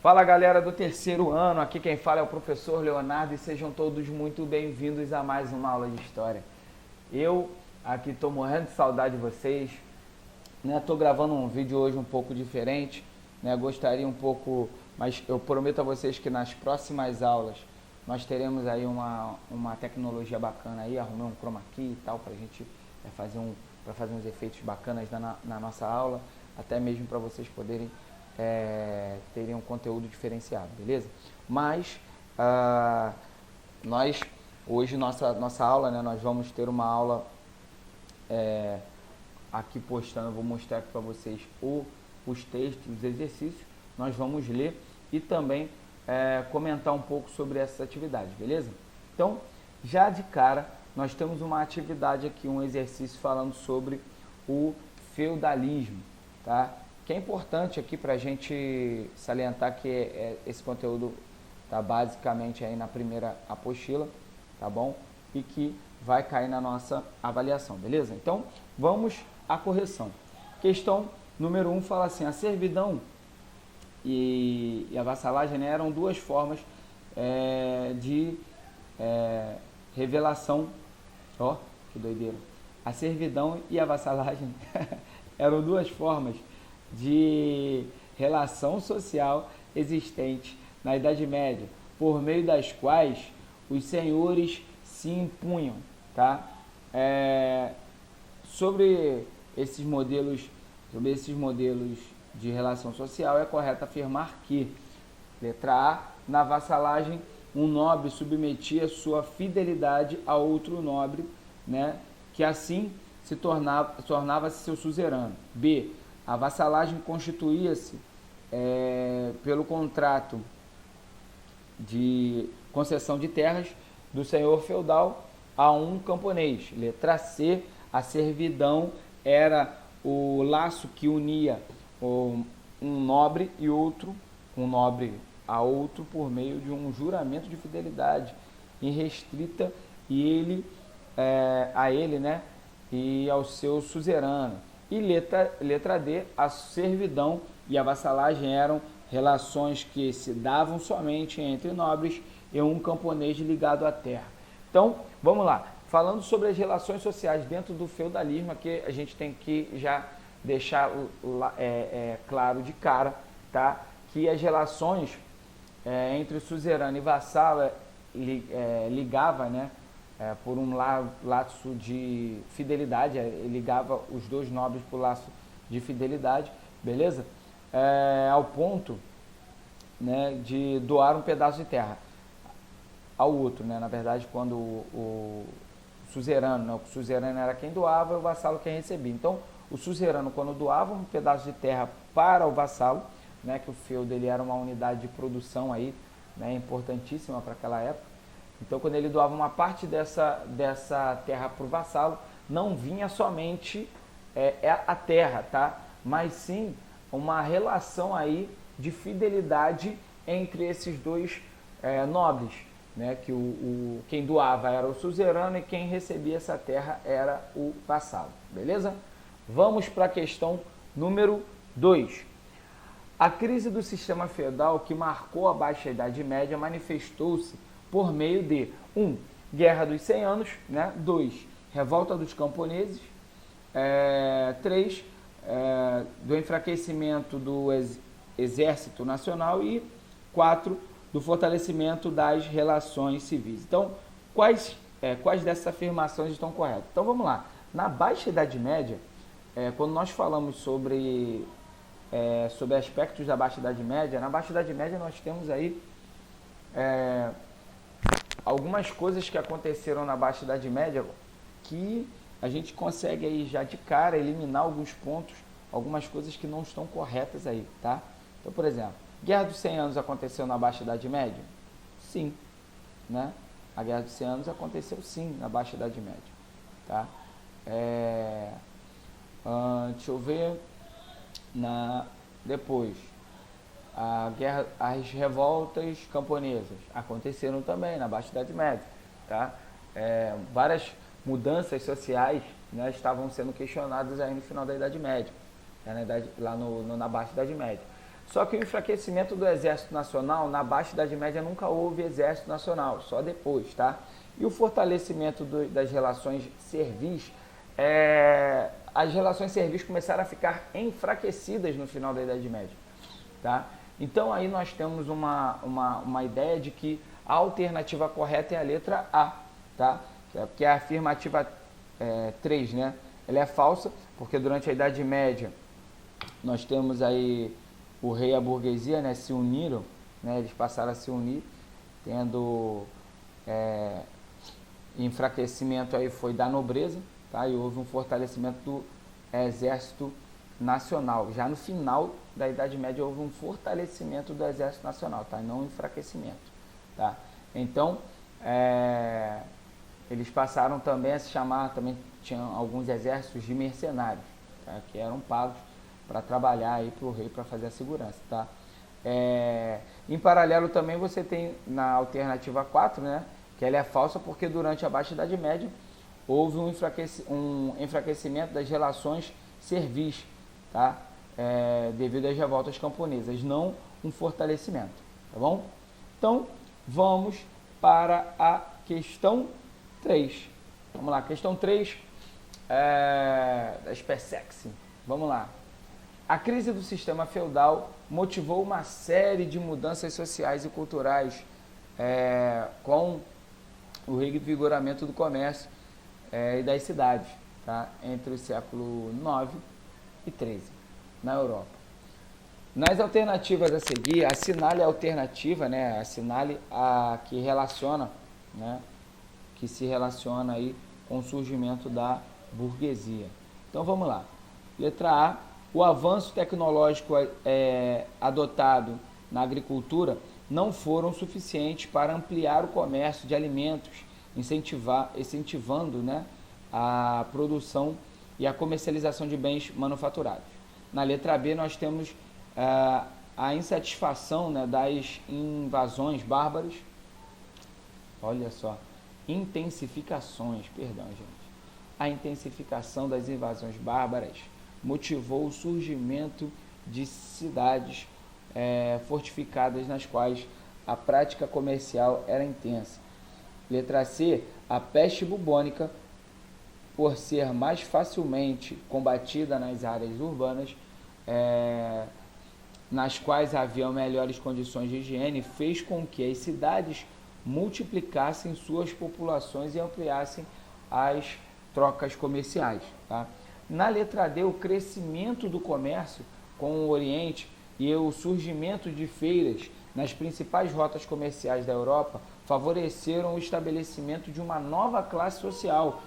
Fala galera do terceiro ano, aqui quem fala é o professor Leonardo e sejam todos muito bem-vindos a mais uma aula de história. Eu aqui estou morrendo de saudade de vocês, né? Tô gravando um vídeo hoje um pouco diferente, né? Gostaria um pouco, mas eu prometo a vocês que nas próximas aulas nós teremos aí uma tecnologia bacana aí, arrumei um chroma key e tal para a gente fazer uns efeitos bacanas na nossa aula, até mesmo para vocês poderem terem um conteúdo diferenciado, beleza? Mas nós hoje nossa aula, né, nós vamos ter uma aula aqui postando, vou mostrar aqui para vocês os textos, os exercícios, nós vamos ler e também comentar um pouco sobre essas atividades, beleza? Então, já de cara, nós temos uma atividade aqui, um exercício falando sobre o feudalismo, tá? Que é importante aqui para a gente salientar que esse conteúdo está basicamente aí na primeira apostila, tá bom? E que vai cair na nossa avaliação, beleza? Então, vamos à correção. Questão número 1 fala assim, a servidão e a vassalagem, né, eram duas formas de revelação, ó, que doideira. A servidão e a vassalagem eram duas formas de relação social existente na Idade Média, por meio das quais os senhores se impunham, tá? Sobre esses modelos de relação social, é correto afirmar que, letra A, na vassalagem, um nobre submetia sua fidelidade a outro nobre, né, que assim tornava-se seu suzerano. B, a vassalagem constituía-se pelo contrato de concessão de terras do senhor feudal a um camponês. Letra C, a servidão era o laço que unia um nobre a outro por meio de um juramento de fidelidade irrestrita a ele, né, e ao seu suzerano. E letra D, a servidão e a vassalagem eram relações que se davam somente entre nobres e um camponês ligado à terra. Então, vamos lá. Falando sobre as relações sociais dentro do feudalismo, aqui a gente tem que já deixar claro de cara, tá, que as relações entre suzerano e vassalo ligava, né, por um laço de fidelidade, ligava os dois nobres por laço de fidelidade, beleza? Ao ponto, né, de doar um pedaço de terra ao outro, né? Na verdade, quando o suzerano, né, o suzerano era quem doava e o vassalo quem recebia. Então, o suzerano, quando doava um pedaço de terra para o vassalo, né, que o feudo ele era uma unidade de produção aí, né, importantíssima para aquela época. Então, quando ele doava uma parte dessa terra para o vassalo, não vinha somente a terra, tá? Mas sim uma relação aí de fidelidade entre esses dois nobres, né? Que quem doava era o suzerano e quem recebia essa terra era o vassalo, beleza? Vamos para a questão número 2. A crise do sistema feudal que marcou a Baixa Idade Média manifestou-se por meio de 1. Guerra dos 100 Anos, né? 2. Revolta dos Camponeses, 3. Do enfraquecimento do Exército Nacional e 4. Do fortalecimento das relações civis. Então, quais dessas afirmações estão corretas? Então, vamos lá. Na Baixa Idade Média, quando nós falamos sobre aspectos da Baixa Idade Média, na Baixa Idade Média nós temos aí algumas coisas que aconteceram na Baixa Idade Média que a gente consegue aí já de cara eliminar alguns pontos, algumas coisas que não estão corretas aí, tá? Então, por exemplo, Guerra dos 100 Anos aconteceu na Baixa Idade Média? Sim, né? A Guerra dos 100 Anos aconteceu sim na Baixa Idade Média, tá? Deixa eu ver, depois, as revoltas camponesas aconteceram também na Baixa Idade Média, tá? Várias mudanças sociais, né, estavam sendo questionadas aí no final da Idade Média, lá na Baixa Idade Média. Só que o enfraquecimento do Exército Nacional, na Baixa Idade Média nunca houve Exército Nacional, só depois, tá? E o fortalecimento das relações servis, as relações servis começaram a ficar enfraquecidas no final da Idade Média, tá? Então aí nós temos uma ideia de que a alternativa correta é a letra A, tá? Que é a afirmativa 3, né? Ela é falsa, porque durante a Idade Média nós temos aí o rei e a burguesia, né, se uniram, né, eles passaram a se unir, tendo enfraquecimento aí foi da nobreza, tá? E houve um fortalecimento do Exército Nacional. Já no final da Idade Média houve um fortalecimento do Exército Nacional, tá? E não um enfraquecimento, tá? Então, eles passaram também a se chamar, também tinham alguns exércitos de mercenários, tá? Que eram pagos para trabalhar aí para o rei, para fazer a segurança, tá? Em paralelo também você tem na alternativa 4, né? Que ela é falsa porque durante a Baixa Idade Média houve um enfraquecimento das relações servis, tá? Devido às revoltas camponesas, não um fortalecimento, tá bom? Então, vamos para a questão 3. Vamos lá, questão 3 da SpaceX. Vamos lá. A crise do sistema feudal motivou uma série de mudanças sociais e culturais com o revigoramento do comércio e das cidades, tá? Entre o século IX e XIII, na Europa. Nas alternativas a seguir, assinale a alternativa, né? Assinale a que relaciona, né? Que se relaciona aí com o surgimento da burguesia. Então vamos lá. Letra A. O avanço tecnológico adotado na agricultura não foram suficientes para ampliar o comércio de alimentos, incentivando, né, a produção e a comercialização de bens manufaturados. Na letra B nós temos a insatisfação, né, das invasões bárbaras. Olha só, a intensificação das invasões bárbaras motivou o surgimento de cidades fortificadas nas quais a prática comercial era intensa. Letra C, a peste bubônica, por ser mais facilmente combatida nas áreas urbanas, nas quais haviam melhores condições de higiene, fez com que as cidades multiplicassem suas populações e ampliassem as trocas comerciais, tá? Na letra D, o crescimento do comércio com o Oriente e o surgimento de feiras nas principais rotas comerciais da Europa favoreceram o estabelecimento de uma nova classe social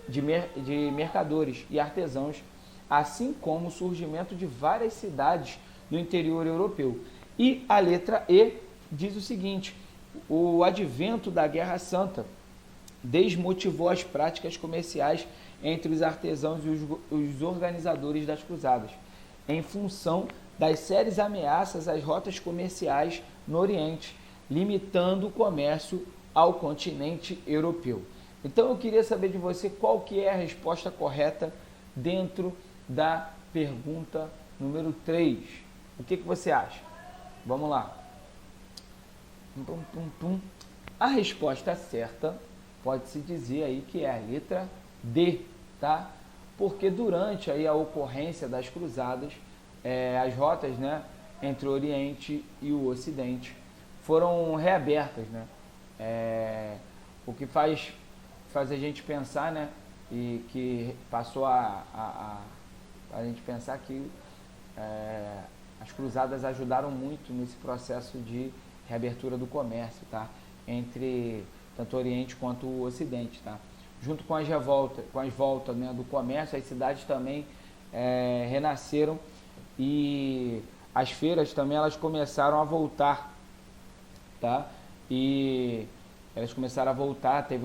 de mercadores e artesãos, assim como o surgimento de várias cidades no interior europeu. E a letra E diz o seguinte: o advento da Guerra Santa desmotivou as práticas comerciais entre os artesãos e os organizadores das cruzadas, em função das sérias ameaças às rotas comerciais no Oriente, limitando o comércio ao continente europeu. Então eu queria saber de você qual que é a resposta correta dentro da pergunta número 3. O que você acha? Vamos lá. A resposta certa pode-se dizer aí que é a letra D, tá? Porque durante aí a ocorrência das cruzadas, as rotas, né, entre o Oriente e o Ocidente foram reabertas, né? O que faz a gente pensar, né, e que passou a gente pensar que as cruzadas ajudaram muito nesse processo de reabertura do comércio, tá? Entre tanto o Oriente quanto o Ocidente, tá? Junto com as voltas, né, do comércio, as cidades também renasceram e as feiras também elas começaram a voltar, tá? E elas começaram a voltar, teve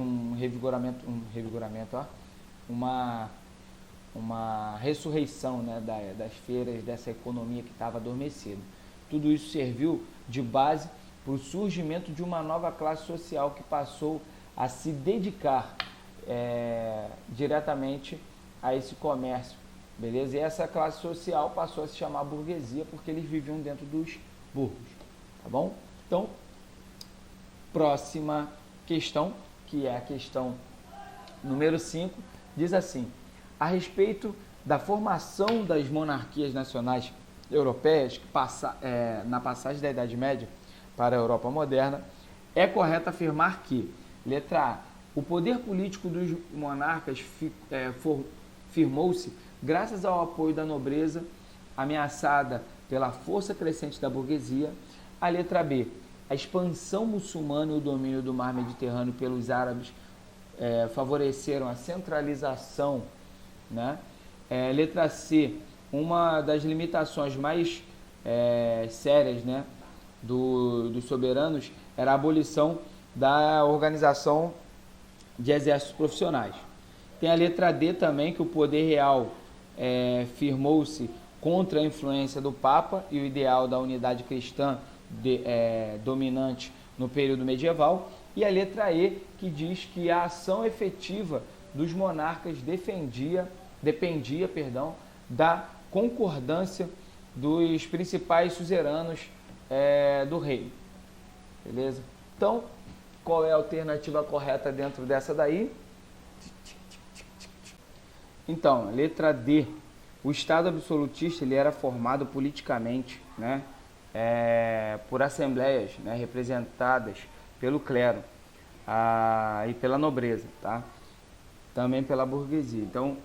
uma ressurreição, né, das feiras, dessa economia que estava adormecida. Tudo isso serviu de base para o surgimento de uma nova classe social que passou a se dedicar diretamente a esse comércio, beleza? E essa classe social passou a se chamar burguesia porque eles viviam dentro dos burgos, tá bom? Então, próxima questão, que é a questão número 5, diz assim: a respeito da formação das monarquias nacionais europeias na passagem da Idade Média para a Europa moderna, é correto afirmar que, letra A, o poder político dos monarcas firmou-se graças ao apoio da nobreza ameaçada pela força crescente da burguesia. A letra B, a expansão muçulmana e o domínio do mar Mediterrâneo pelos árabes favoreceram a centralização, né? Letra C, uma das limitações mais sérias, né, dos soberanos era a abolição da organização de exércitos profissionais. Tem a letra D também, que o poder real firmou-se contra a influência do Papa e o ideal da unidade cristã dominante no período medieval. E a letra E, que diz que a ação efetiva dos monarcas dependia da concordância dos principais suzeranos do rei. Beleza? Então, qual é a alternativa correta dentro dessa daí? Então, letra D. O Estado absolutista ele era formado politicamente, né, por assembleias, né, representadas pelo clero e pela nobreza, tá? Também pela burguesia. Então,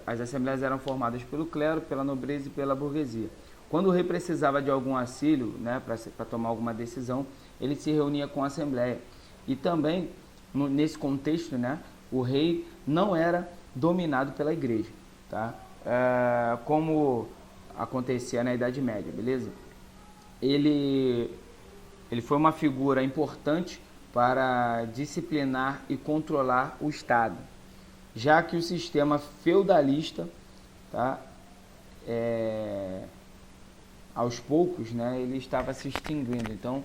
as assembleias eram formadas pelo clero, pela nobreza e pela burguesia. Quando o rei precisava de algum auxílio, né, para tomar alguma decisão, ele se reunia com a assembleia. E também, nesse contexto, né, o rei não era dominado pela igreja, tá? Como acontecia na Idade Média, beleza? Ele foi uma figura importante para disciplinar e controlar o Estado, já que o sistema feudalista, tá, aos poucos, né, ele estava se extinguindo. Então,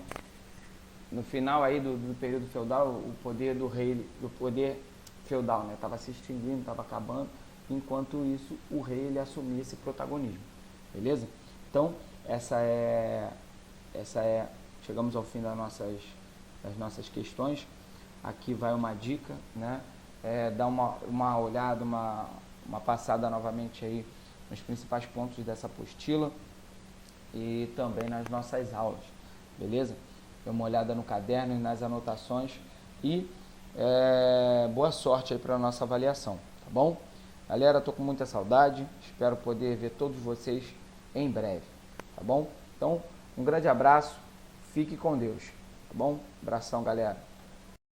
no final aí do período feudal, o poder do rei, do poder feudal, né, estava se extinguindo, estava acabando. Enquanto isso, o rei ele assumia esse protagonismo, beleza? Então, chegamos ao fim das nossas questões. Aqui vai uma dica, né? Dá uma olhada, uma passada novamente aí nos principais pontos dessa apostila e também nas nossas aulas, beleza? Dê uma olhada no caderno e nas anotações e boa sorte aí para a nossa avaliação, tá bom? Galera, tô com muita saudade, espero poder ver todos vocês em breve, tá bom? Então, um grande abraço, fique com Deus, tá bom? Abração, galera.